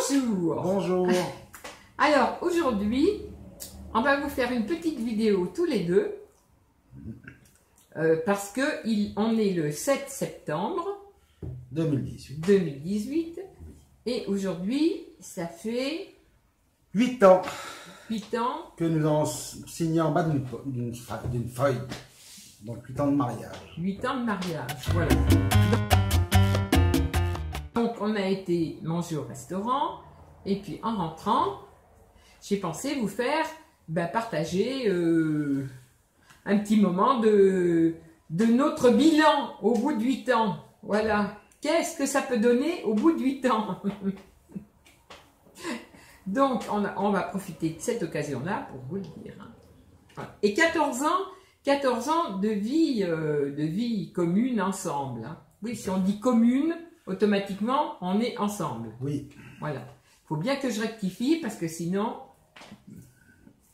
Bonjour. Bonjour. Alors aujourd'hui, on va vous faire une petite vidéo tous les deux parce que on est le 7 septembre 2018 et aujourd'hui ça fait 8 ans 8 ans que nous avons signé en bas d'une feuille. Donc 8 ans de mariage. 8 ans de mariage, voilà. Donc on a été manger au restaurant et puis en rentrant, j'ai pensé vous faire partager un petit moment de notre bilan au bout de 8 ans. Voilà. Qu'est-ce que ça peut donner au bout de 8 ans? Donc, on va profiter de cette occasion-là pour vous le dire. Voilà. Et 14 ans de vie commune ensemble. Hein. Oui, si on dit commune, automatiquement, on est ensemble. Oui. Voilà. Il faut bien que je rectifie parce que sinon,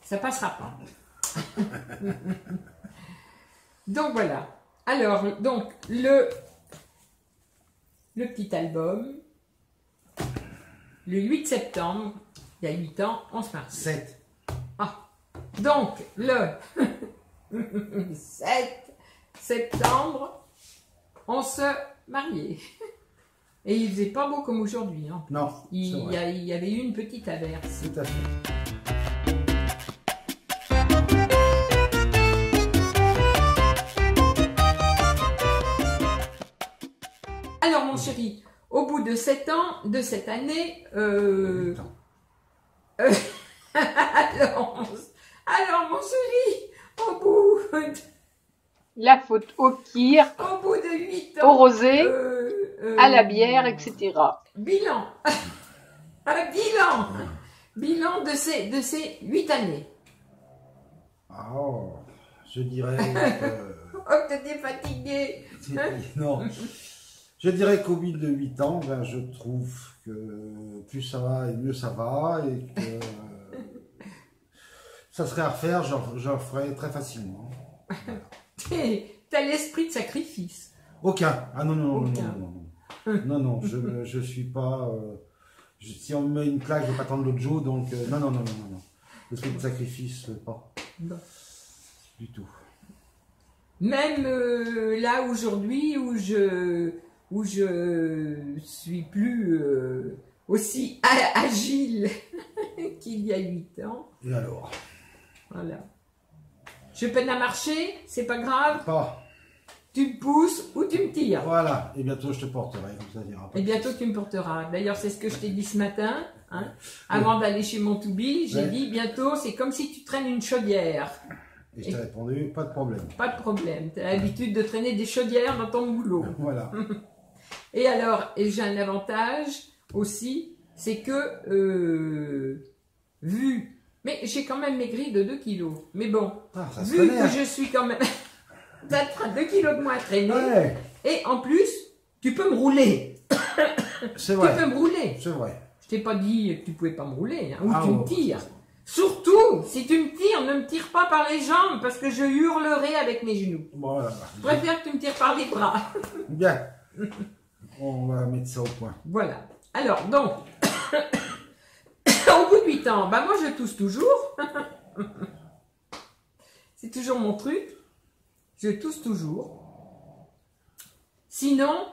ça passera pas. Donc voilà. Alors, donc, le petit album, le 8 septembre, il y a 8 ans, on se marie. 7. Ah, donc, le 7 septembre, on se mariait. Et il faisait pas beau comme aujourd'hui. Hein. Non, il y avait eu une petite averse. Tout à fait. Alors mon chéri, au bout de 7 ans, de cette année, alors mon chéri, au bout de... La faute au kir, Au bout de 8 ans... au rosé, à la bière, etc. Bilan. Bilan de ces 8 années. Oh, je dirais Oh, t'étais fatigué. non. Je dirais qu'au bout de 8 ans, je trouve que plus ça va et mieux ça va et que ça serait à refaire, j'en ferais très facilement. T'as l'esprit de sacrifice. Aucun. Ah non, non, non, Aucun. non, non, non, non, je suis pas... si on me met une claque, je vais pas attendre l'autre jour, donc non, non, non, non, non, non. L'esprit de sacrifice, pas. Bon. Du tout. Même là aujourd'hui où je suis plus aussi agile qu'il y a 8 ans. Et alors? Voilà. Je peine à marcher, c'est pas grave. Pas. Tu me pousses ou tu me tires. Voilà. Et bientôt je te porterai, comme ça dira pas. Et bientôt tu me porteras. D'ailleurs, c'est ce que je t'ai dit ce matin. Hein, avant d'aller chez mon Toubi, j'ai dit bientôt, c'est comme si tu traînes une chaudière. Et je t'ai répondu, pas de problème. Pas de problème. Tu as l'habitude de traîner des chaudières dans ton boulot. Voilà. Et alors, j'ai un avantage aussi, c'est que, mais j'ai quand même maigri de 2 kilos. Mais bon, Ça se vu connaît, que hein. je suis quand même... T'as 2 kilos de moins à traîner. Ouais. Et en plus, tu peux me rouler. C'est vrai. Tu peux me rouler. C'est vrai. Je t'ai pas dit que tu pouvais pas me rouler, hein, ou Ah, tu me ouais. tires. Surtout, si tu me tires, ne me tire pas par les jambes parce que je hurlerai avec mes genoux. Voilà. Je préfère que tu me tires par les bras. Bien. On va mettre ça au point. Voilà. Alors, donc, au bout de 8 ans, moi je tousse toujours. C'est toujours mon truc. Je tousse toujours. Sinon,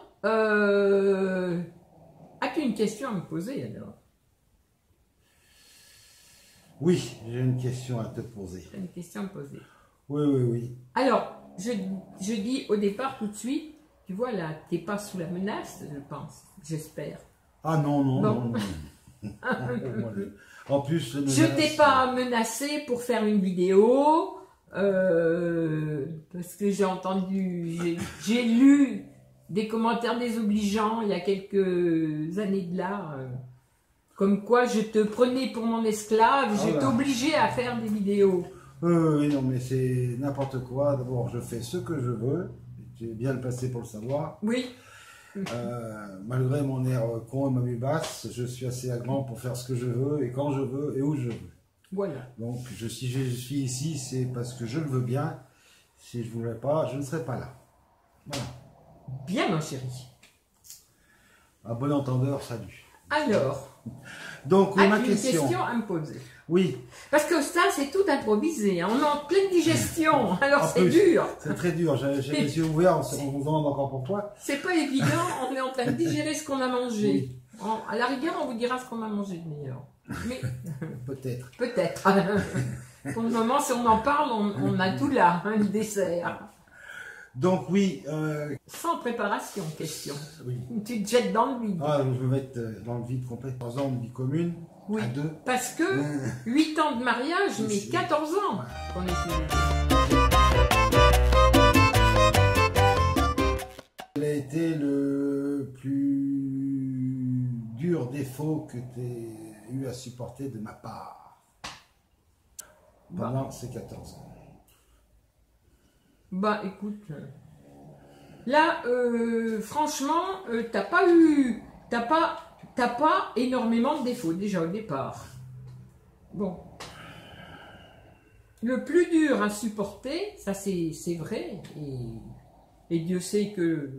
as-tu une question à me poser alors? Oui, j'ai une question à te poser. J'ai une question à me poser. Oui, oui, oui. Alors, je dis au départ tout de suite, tu vois là, t'es pas sous la menace, je pense, j'espère. Ah non, non, Bon. non, non. En plus, Je t'ai pas menacé pour faire une vidéo, parce que j'ai entendu, j'ai lu des commentaires désobligeants il y a quelques années de là, comme quoi je te prenais pour mon esclave, je t'obligeais à faire des vidéos. Oui, non, mais c'est n'importe quoi. D'abord, je fais ce que je veux. J'ai bien le passé pour le savoir. Oui. Malgré mon air con et ma vue basse, je suis assez grand pour faire ce que je veux et quand je veux et où je veux. Voilà. Donc, si je suis ici, c'est parce que je le veux bien. Si je ne voulais pas, je ne serais pas là. Voilà. Bien, mon chéri. À bon entendeur, salut. Alors, Donc, oui, ma Une question. question à me poser. Oui, Parce que ça, c'est tout improvisé. Hein. On est en pleine digestion. Alors En c'est plus. dur. c'est très dur. J'ai les yeux ouverts, on se demande encore pourquoi. C'est pas évident. On est en train de digérer ce qu'on a mangé. Oui. À la rigueur, on vous dira ce qu'on a mangé de meilleur. Mais Peut-être. peut-être. Pour le moment, si on en parle, on a tout là, hein, le dessert. Donc, oui. Sans préparation, question. Oui. Tu te jettes dans le vide. Ah, je vais mettre dans le vide complet. 3 ans de vie commune. Oui. À 2. Parce que 8 ans de mariage, mais C'est- 14 ans qu'on est plus. Quel a été le plus dur défaut que tu as eu à supporter de ma part pendant ces 14 ans? Bah écoute, là, franchement, t'as pas énormément de défauts déjà au départ. Bon. Le plus dur à supporter, ça c'est vrai, et Dieu sait que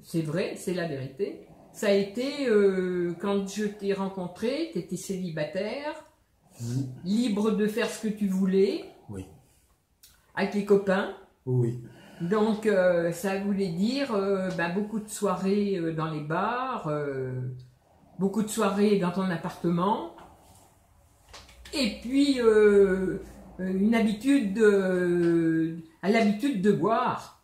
c'est vrai, c'est la vérité. Ça a été quand je t'ai rencontré, tu étais célibataire, libre de faire ce que tu voulais, Oui. avec les copains. Oui. Donc ça voulait dire beaucoup de soirées dans les bars, beaucoup de soirées dans ton appartement, et puis une habitude l'habitude de boire.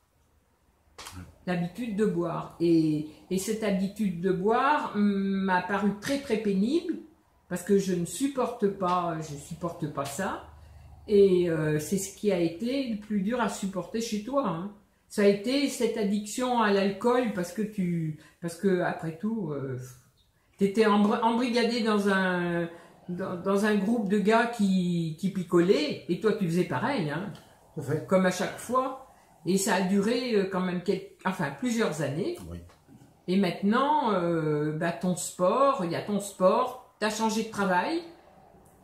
L'habitude de boire. Et cette habitude de boire m'a paru très très pénible, parce que je supporte pas ça. Et c'est ce qui a été le plus dur à supporter chez toi. Hein. Ça a été cette addiction à l'alcool parce que après tout, tu étais embrigadé dans un groupe de gars qui picolaient et toi tu faisais pareil, hein, Tout fait. comme à chaque fois. Et ça a duré quand même plusieurs années. Oui. Et maintenant, ton sport, il y a ton sport, tu as changé de travail.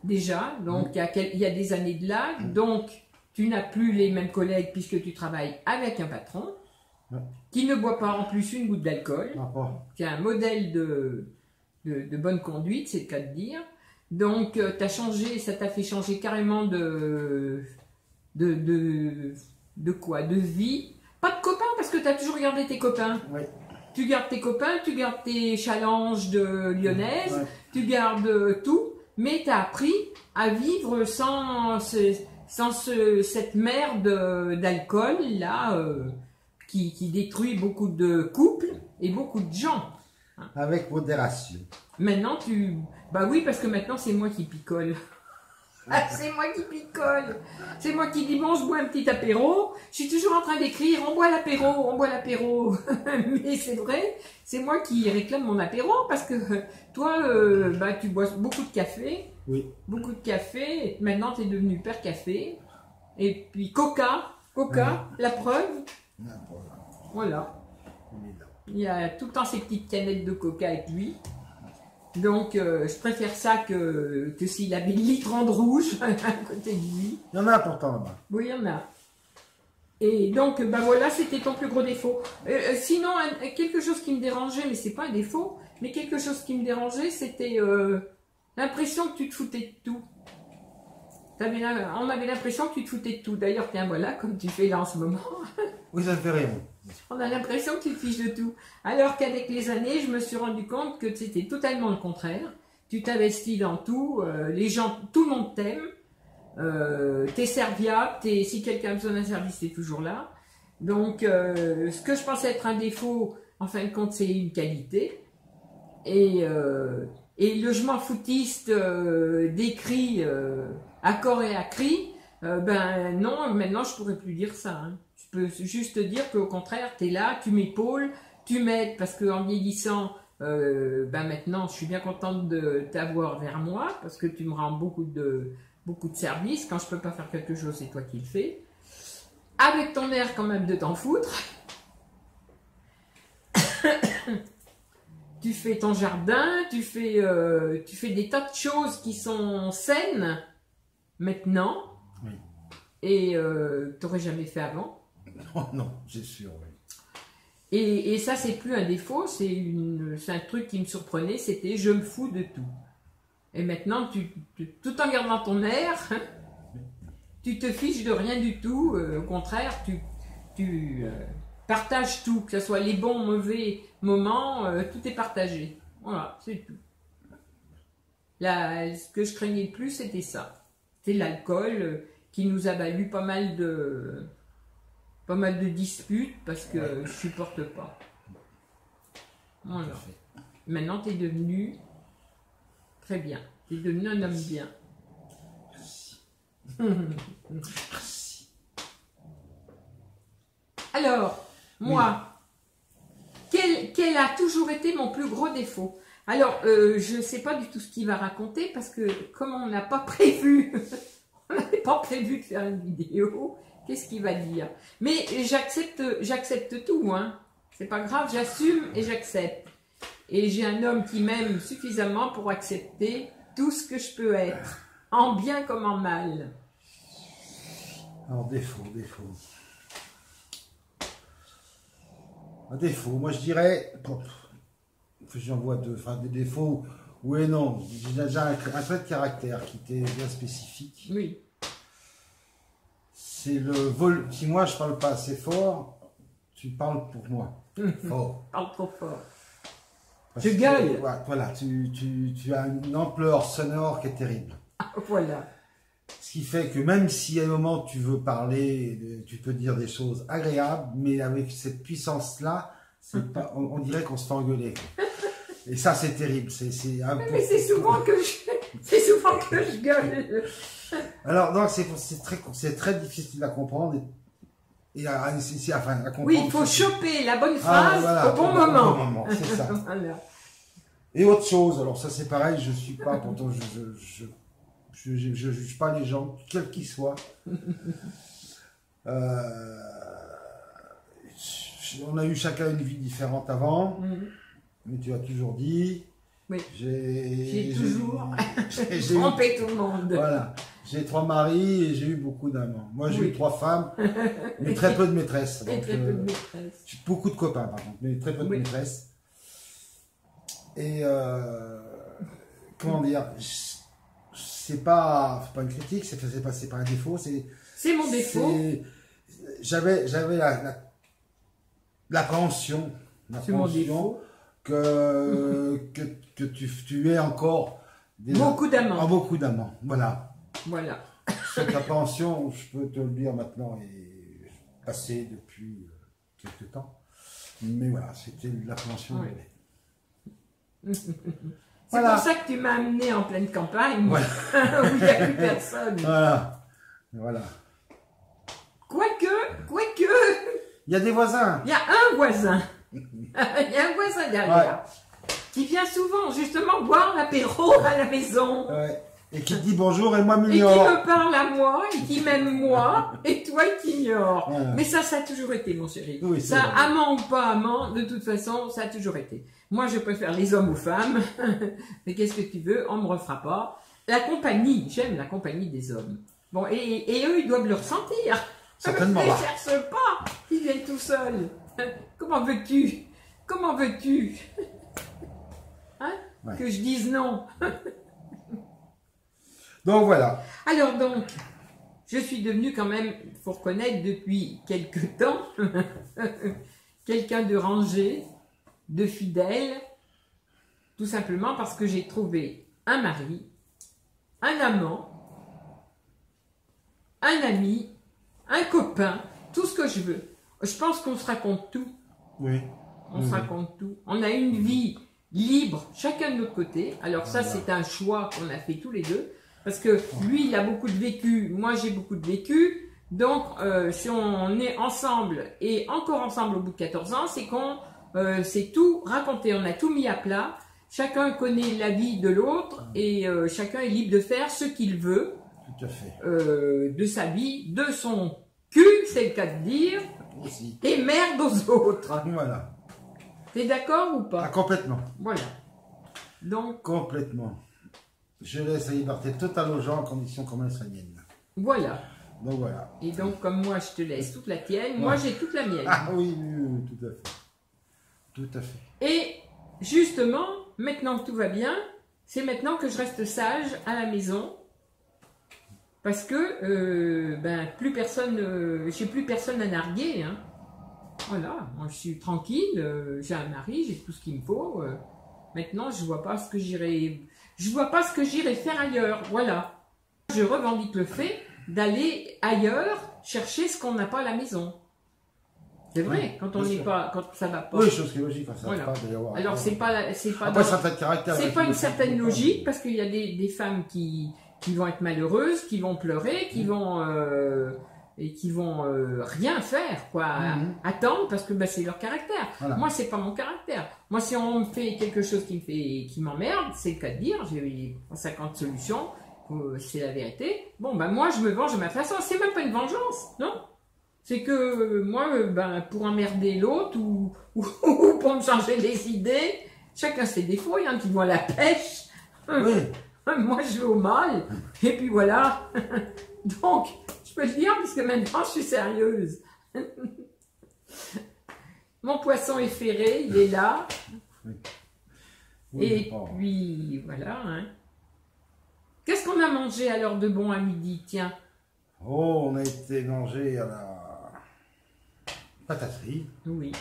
Déjà, donc il y a des années de là, donc tu n'as plus les mêmes collègues puisque tu travailles avec un patron qui ne boit pas en plus une goutte d'alcool, Ah, pas. qui a un modèle de bonne conduite, c'est le cas de dire. Donc t'as changé, ça t'a fait changer carrément de quoi? De vie. Pas de copains parce que tu as toujours gardé tes copains. Oui. Tu gardes tes copains, tu gardes tes challenges de lyonnaise, Ouais. tu gardes tout. Mais tu as appris à vivre sans cette merde d'alcool là qui détruit beaucoup de couples et beaucoup de gens. Avec modération. Maintenant bah oui, parce que maintenant c'est moi qui picole. C'est moi qui picole. C'est moi qui dis bon, je bois un petit apéro. Je suis toujours en train d'écrire on boit l'apéro, on boit l'apéro. Mais c'est vrai, c'est moi qui réclame mon apéro parce que toi, tu bois beaucoup de café. Oui. Beaucoup de café. Et maintenant, tu es devenu père café. Et puis Coca, la preuve. Voilà. Il y a tout le temps ces petites canettes de Coca avec lui. Donc, je préfère ça que s'il avait une litrande rouge à côté de lui. Il y en a pourtant là-bas. Oui, il y en a. Et donc, voilà, c'était ton plus gros défaut. Sinon, quelque chose qui me dérangeait, mais c'est pas un défaut, mais quelque chose qui me dérangeait, c'était l'impression que tu te foutais de tout. On avait l'impression que tu te foutais de tout. D'ailleurs, tiens, voilà, comme tu fais là en ce moment. Oui, ça me fait rire. On a l'impression que tu te fiches de tout. Alors qu'avec les années, je me suis rendu compte que c'était totalement le contraire. Tu t'investis dans tout, les gens, tout le monde t'aime, t'es serviable, si quelqu'un a besoin d'un service, t'es toujours là. Donc, ce que je pensais être un défaut, en fin de compte, c'est une qualité. Et le je m'en foutiste d'écrit à corps et à cri, non, maintenant je pourrais plus dire ça. Hein. Je peux juste dire qu'au contraire, tu es là, tu m'épaules, tu m'aides, parce qu'en vieillissant, maintenant je suis bien contente de t'avoir vers moi, parce que tu me rends beaucoup de services. Quand je peux pas faire quelque chose, c'est toi qui le fais. Avec ton air quand même de t'en foutre. Tu fais ton jardin, tu fais des tas de choses qui sont saines maintenant. Oui. Et tu n'aurais jamais fait avant. Oh non, c'est sûr, oui. Et ça, c'est plus un défaut, c'est un truc qui me surprenait, c'était je me fous de tout. Et maintenant, tout en gardant ton air, tu te fiches de rien du tout. Au contraire, tu partages tout, que ce soit les bons, mauvais moments, tout est partagé. Voilà, c'est tout. Ce que je craignais le plus, c'était ça. C'était l'alcool qui nous a valu pas mal de disputes parce que je supporte pas. Voilà. Maintenant, tu es devenu très bien. Tu es devenu un homme bien. Merci. Alors, moi, quel a toujours été mon plus gros défaut? Alors, je ne sais pas du tout ce qu'il va raconter parce que comme on n'a pas prévu, on n'avait pas prévu de faire une vidéo, qu'est-ce qu'il va dire? Mais j'accepte tout, hein. C'est pas grave, j'assume et j'accepte. Et j'ai un homme qui m'aime suffisamment pour accepter tout ce que je peux être, en bien comme en mal. Alors, défaut. Un défaut, moi je dirais, j'en vois deux, enfin des défauts, oui et non. J'ai déjà un trait de caractère qui était bien spécifique. Oui. C'est le vol. Si moi je parle pas assez fort, tu parles pour moi. Fort. Parle trop fort. Parce Je que, gueule. Voilà, tu as une ampleur sonore qui est terrible. Voilà. Ce qui fait que même si à un moment tu veux parler, tu peux dire des choses agréables, mais avec cette puissance-là, on dirait qu'on se fait engueuler. Et ça, c'est terrible. Mais c'est souvent que je gueule. Alors, donc, c'est très difficile à comprendre. Et à comprendre. Oui, il faut choper la bonne phrase voilà, au bon moment. Au bon moment, c'est ça. Voilà. Et autre chose, alors ça c'est pareil, je suis pas, pourtant je juge pas les gens, quels qu'ils soient. On a eu chacun une vie différente avant, mais tu as toujours dit. Oui. J'ai toujours trompé tout le monde. Voilà. J'ai 3 maris et j'ai eu beaucoup d'amants. Moi, j'ai eu 3 femmes, mais très peu de maîtresses. Et très peu de maîtresses. J'ai beaucoup de copains, par contre, mais très peu de maîtresses. Et comment dire, c'est pas une critique, c'est pas un défaut, c'est mon défaut. J'avais l'appréhension que tu aies encore beaucoup d'amants. Beaucoup d'amants, voilà. Voilà. Cette appréhension, je peux te le dire maintenant, est passée depuis quelques temps. Mais voilà, c'était l'appréhension. Oui. C'est pour ça que tu m'as amené en pleine campagne, où il n'y a plus personne. Voilà. Quoique. Il y a des voisins. Il y a un voisin. Il y a un voisin derrière. Qui vient souvent, justement, boire l'apéro à la maison. Ouais. Et qui dit bonjour et moi m'ignore. Et qui me parle à moi, et qui m'aime moi, et toi il t'ignore. Mais ça a toujours été, mon chéri. Oui, ça, amant ou pas amant, de toute façon, ça a toujours été. Moi, je préfère les hommes aux femmes. Mais qu'est-ce que tu veux, on me refera pas. La compagnie, j'aime la compagnie des hommes. Bon, et eux, ils doivent le ressentir. Certainement. Ils ne cherchent pas. Ils viennent tout seuls. Comment veux-tu hein? Que je dise non. Donc voilà. Alors donc, je suis devenue quand même, il faut reconnaître, depuis quelque temps, quelqu'un de rangé, de fidèle, tout simplement parce que j'ai trouvé un mari, un amant, un ami, un copain, tout ce que je veux. Je pense qu'on se raconte tout. Oui. On se raconte tout. On a une vie libre, chacun de notre côté. Alors ça, c'est un choix qu'on a fait tous les deux. Parce que lui, il a beaucoup de vécu, moi j'ai beaucoup de vécu. Donc, si on est ensemble et encore ensemble au bout de 14 ans, c'est qu'on s'est tout raconté, on a tout mis à plat. Chacun connaît la vie de l'autre et chacun est libre de faire ce qu'il veut. Tout à fait. De sa vie, de son cul, c'est le cas de dire, aussi. Et merde aux autres. Voilà. T'es d'accord ou pas? Complètement. Voilà. Donc. Complètement. Je laisse la liberté totale aux gens à condition qu'on laisse la mienne. Voilà. Donc voilà. Et donc, comme moi, je te laisse toute la tienne, moi, j'ai toute la mienne. Ah oui, tout à fait. Tout à fait. Et justement, maintenant que tout va bien, c'est maintenant que je reste sage à la maison. Parce que ben, plus personne, j'ai plus personne à narguer. Hein. Voilà, moi je suis tranquille, j'ai un mari, j'ai tout ce qu'il me faut. Maintenant, je vois pas ce que j'irai faire ailleurs. Voilà. Je revendique le fait d'aller ailleurs chercher ce qu'on n'a pas à la maison. C'est vrai, Oui, quand on bien n'est sûr. pas, quand ça va pas. Oui, chose qui est logique, ça Voilà. va pas d'ailleurs. Alors c'est pas Après, ça fait de caractère. c'est pas une certaine logique parce qu'il y a des femmes qui vont être malheureuses, qui vont pleurer, qui vont rien faire, quoi, attendre parce que ben, c'est leur caractère. Voilà. Moi, c'est pas mon caractère. Moi, si on me fait quelque chose qui m'emmerde, c'est le cas de dire, j'ai 50 solutions, c'est la vérité. Bon, ben moi, je me venge de ma façon. C'est même pas une vengeance, non? C'est que moi, ben, pour emmerder l'autre ou pour me changer les idées, chacun ses défauts, il y en a qui vont à la pêche. Oui. Moi, je vais au mal. Et puis voilà. Donc, je peux le dire puisque maintenant, je suis sérieuse. Mon poisson est ferré, il est là. Oui, Et bon. puis, voilà. Hein. Qu'est-ce qu'on a mangé à l'heure de bon à midi? Tiens. Oh, on a été manger à la pataterie. Oui.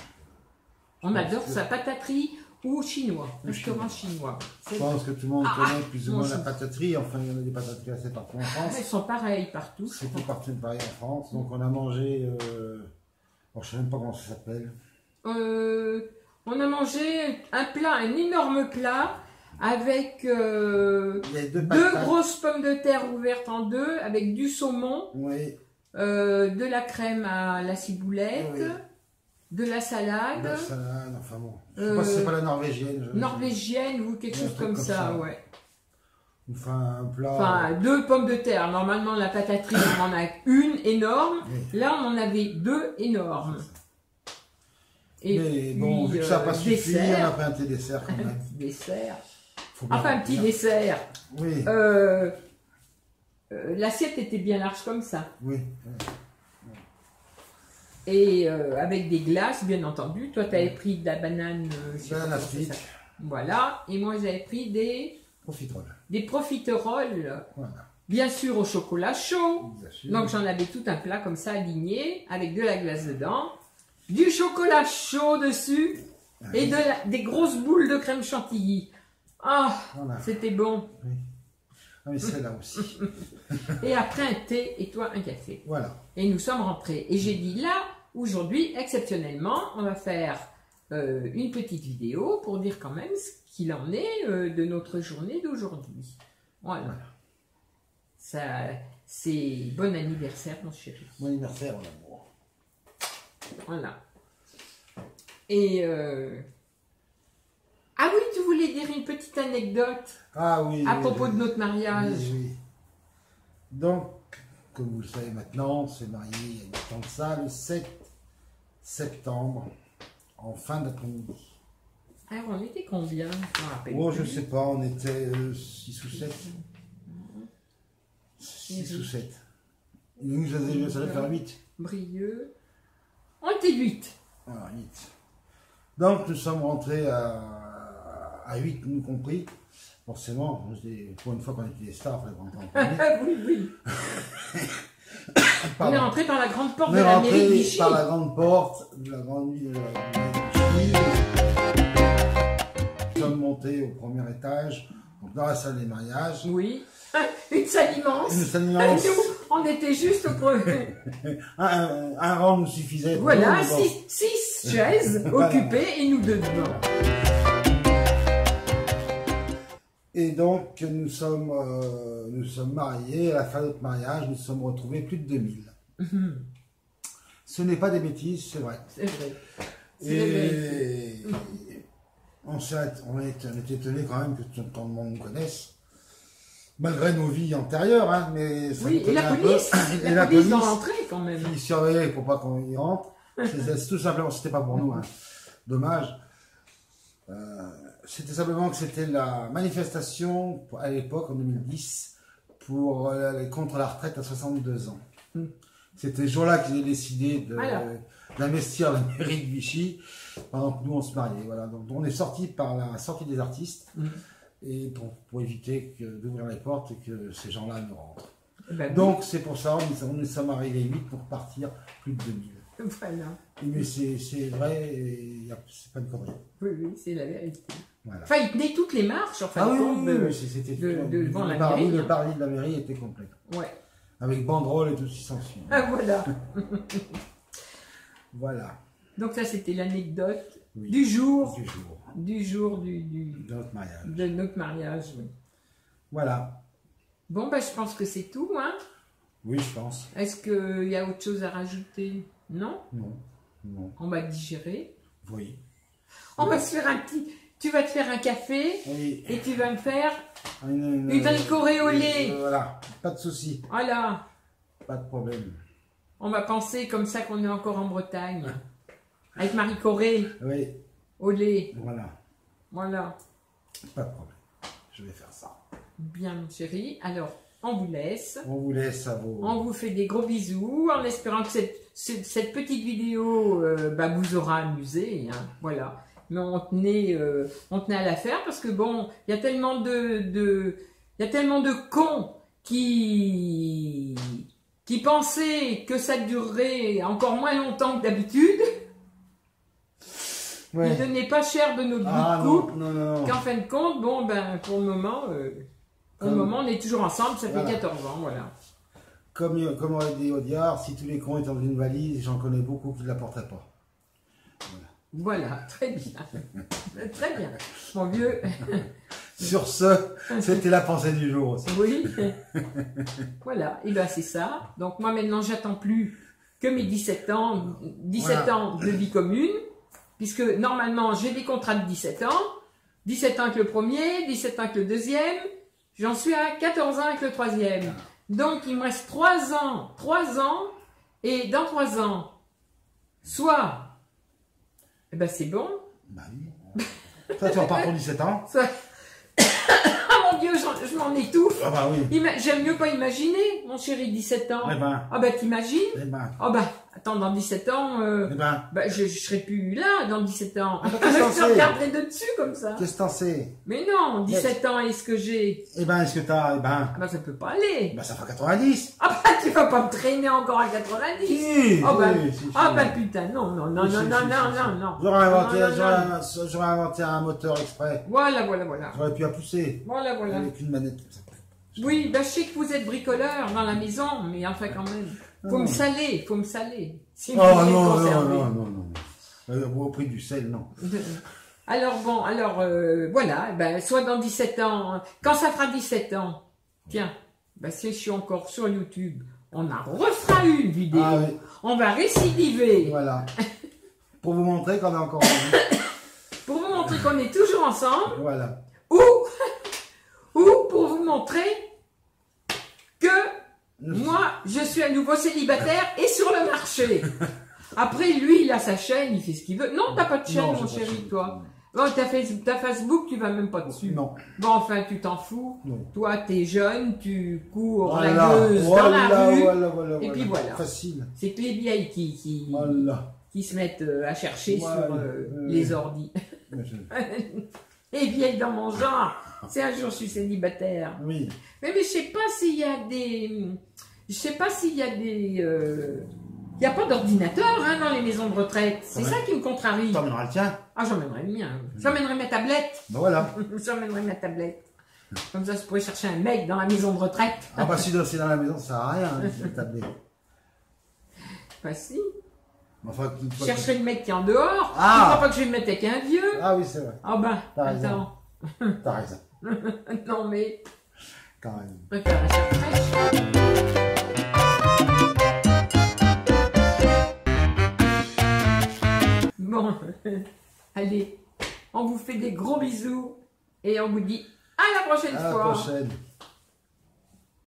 On adore ça, pataterie ou chinois, restaurant chinois. Je pense que tout le monde connaît plus ou mon moins la chou. pataterie. Enfin, il y en a des patateries assez partout en France. Elles sont pareilles partout. C'est tout partout pareil en France. Donc, on a mangé. Bon, je ne sais même pas comment ça s'appelle. On a mangé un énorme plat avec Il y a deux deux patates. grosses pommes de terre ouvertes en deux, avec du saumon, Oui. de la crème à la ciboulette, Oui. de la La salade, salade, enfin bon. Je ne sais pas si c'est pas la norvégienne. norvégienne ou quelque Un chose truc comme comme ça, ça. ouais. Enfin, un plat. Enfin, deux pommes de terre. Normalement, la pataterie, on en a une énorme. Oui. Là, on en avait deux énormes. Et Mais bon, puis, vu que ça n'a pas suffi, on dessert. a pris un petit dessert quand Un même. petit dessert. Faut bien Enfin, un le petit dire. dessert. Oui, L'assiette était bien large comme ça. oui. Et avec des glaces, bien entendu. Toi, tu avais pris de la banane. Je sais pas Banane comment afrique. ça s'appelle. Voilà. Et moi, j'avais pris Profiterole. des profiteroles. Voilà. Bien sûr, au chocolat chaud. Bien sûr. Donc, j'en avais tout un plat comme ça aligné, avec de la glace dedans, du chocolat chaud dessus, et des grosses boules de crème chantilly. Ah, Voilà. c'était bon. Ah, mais celle-là aussi. Et après, un thé et toi, un café. Voilà. Et nous sommes rentrés. Et j'ai dit là, aujourd'hui, exceptionnellement, on va faire une petite vidéo pour dire quand même ce qu'il en est de notre journée d'aujourd'hui. Voilà. Ça, c'est bon anniversaire, mon chéri. Bon anniversaire, mon amour. Voilà. Et ah oui, tu voulais dire une petite anecdote Ah oui. à oui, propos oui. de notre mariage. Oui, oui. Donc, comme vous le savez maintenant, on s'est marié il y a du temps de ça, le 7 septembre, en fin d'après-midi. Alors, on était combien? Je me rappelle Oh, plus. je sais pas, on était 6 ou 7. 6 ou 7. Nous, ça devait faire 8. Brieux. On était 8. Voilà, 8. Donc, nous sommes rentrés à 8, nous compris. Forcément, pour une fois qu'on était des stars, il fallait rentrer en premier. Oui, oui. On est Pardon. rentré par la grande porte On de est la mairie de rentré Vichy. par la grande porte de la grande ville de Vichy. Nous sommes montés au premier étage, donc dans la salle des mariages. Oui. Une salle immense. Une salle immense. Nous, on était juste au premier. Un rang nous suffisait. pour Voilà, nous, mais bon. 6 chaises Voilà. occupées et nous deux dedans. Et donc, nous sommes mariés. À la fin de notre mariage, nous sommes retrouvés plus de 2000. Ce n'est pas des bêtises, c'est vrai. C'est vrai. C'est vrai. Et on était étonnés quand même que tant de monde nous connaisse, malgré nos vies antérieures, hein, mais ça Oui, nous et la tenait un police. peu. Et La police dans l'entrée quand même. qui surveillait pour pas qu'on y rentre. C'est tout simplement, c'était pas pour nous, hein. Dommage. C'était simplement que c'était la manifestation à l'époque, en 2010, contre la retraite à 62 ans. C'était ce jour-là qu'ils ont décidé Voilà. d'investir la mairie de Vichy pendant que nous on se mariait. Voilà. Donc on est sorti par la sortie des artistes et pour éviter d'ouvrir les portes et que ces gens-là nous rentrent. Ben, Donc c'est pour ça on nous sommes arrivés 8 pour partir plus de 2000. voilà. Mais c'est vrai, c'est pas une connerie. Oui, oui, c'est la vérité. Voilà. Enfin, il tenait toutes les marches, en fin Ah de oui, compte, c'était devant la le mairie. parvis de la mairie était complet. Ouais. Avec banderole et tout ce qui s'ensuit. Ah, voilà. Voilà. Donc ça, c'était l'anecdote Oui. du jour. Du jour. De De notre mariage. notre mariage. Oui. Voilà. Bon, ben, je pense que c'est tout, hein. Oui, je pense. Est-ce qu'il y a autre chose à rajouter? Non? Non. Non. On va digérer. Oui. On va se faire un petit... Tu vas te faire un café Oui. et tu vas me faire Une ricorée au lait. Voilà. Pas de souci. Voilà. Pas de problème. On va penser comme ça qu'on est encore en Bretagne. Avec Marie Corée Oui. au lait. Voilà. Voilà. Pas de problème. Je vais faire ça. Bien, mon chéri. Alors, on vous laisse. On vous laisse à vos... On vous fait des gros bisous en espérant que cette petite vidéo vous aura amusé. Hein, voilà. Mais on tenait à la faire parce que bon, il y a tellement de cons qui pensaient que ça durerait encore moins longtemps que d'habitude. Ouais. Ils ne donnaient pas cher de notre bout Ah de couple. non. Qu'en fin de compte, bon ben pour le moment, on est toujours ensemble, ça fait Voilà. 14 ans, voilà. Comme aurait dit Audiard, si tous les cons étaient dans une valise, j'en connais beaucoup qui ne la porteraient pas. Voilà, très bien. Très bien. Mon vieux, Sur ce, c'était la pensée du jour aussi. oui. Voilà, et ben c'est ça. Donc moi maintenant, j'attends plus que mes 17 ans, 17 Voilà. ans de vie commune, puisque normalement, j'ai des contrats de 17 ans. 17 ans avec le premier, 17 ans avec le deuxième. J'en suis à 14 ans avec le troisième. Donc il me reste 3 ans. 3 ans. Et dans 3 ans, soit, eh ben c'est bon. Bah oui. Toi, tu repars pour 17 ans. Soit... Ah mon Dieu, je m'en étouffe. Ah bah oui. J'aime mieux pas imaginer, mon chéri, 17 ans. Eh ben, Ah bah t'imagines? eh ben, Ah bah, attends, dans 17 ans, eh ben. je serai plus là dans 17 ans. Ah, qu'est-ce que Je t'en sais? regarderai de dessus comme ça. Qu'est-ce que t'en sais? Mais non, 17 ans, est-ce que j'ai... Eh ben, est-ce que t'as... Eh ben, Ah bah ça peut pas aller. bah ça fera 90. Ah bah tu vas pas me traîner encore à 90. Si, Ah bah, si, si, ah si. bah putain, non, non, non, Si, non, si, non, si, non, si, non, si. non. J'aurais inventé un moteur exprès. Voilà. J'aurais pu la pousser. Voilà. Avec une manette comme ça. Oui, bah je sais que vous êtes bricoleur dans la maison, mais enfin quand même. Faut me saler. Si vous Oh voulez non, conserver. non. Au prix du sel, non. Alors voilà, ben, soit dans 17 ans, quand ça fera 17 ans, tiens, ben, si je suis encore sur YouTube, on en refera une vidéo, Ah oui. on va récidiver, Voilà. Pour vous montrer qu'on est encore en vie. pour vous montrer qu'on est toujours ensemble, Voilà. ou pour vous montrer que moi, je suis à nouveau célibataire et sur le marché. Après, lui, il a sa chaîne, il fait ce qu'il veut. Non, t'as pas de chaîne, Non, mon j'ai pas de chéri, chaîne. toi. Bon, t'as Facebook, tu vas même pas dessus. Non. Bon, enfin, tu t'en fous. Non. Toi, t'es jeune, tu cours Voilà. la gueuse dans la rue. Voilà. Et puis voilà. Facile. C'est que les vieilles qui se mettent à chercher Ouais, sur les ordis. Les vieilles dans mon genre. C'est un jour, je suis célibataire. Oui. Mais je sais pas s'il y a des... Je sais pas s'il y a des... Il n'y a pas d'ordinateur hein, dans les maisons de retraite. C'est Ouais. ça qui me contrarie. T'emmèneras le tien. Ah, j'emmènerais le mien. J'emmènerais ma tablette. Ben voilà. J'emmènerais ma tablette. Comme ça, je pourrais chercher un mec dans la maison de retraite. Ah bah si c'est dans la maison, ça sert à rien, hein, le tablette. Bah si. Enfin, Je chercherai le mec qui est en dehors. Ah. Tu crois pas que je vais me mettre avec un vieux? Ah oui, c'est vrai. Ah ben, T'as raison. attends. T'as raison. Non mais, T'as raison. je préfère la chair fraîche. Bon, allez, on vous fait des gros bisous et on vous dit à la prochaine À la fois. prochaine.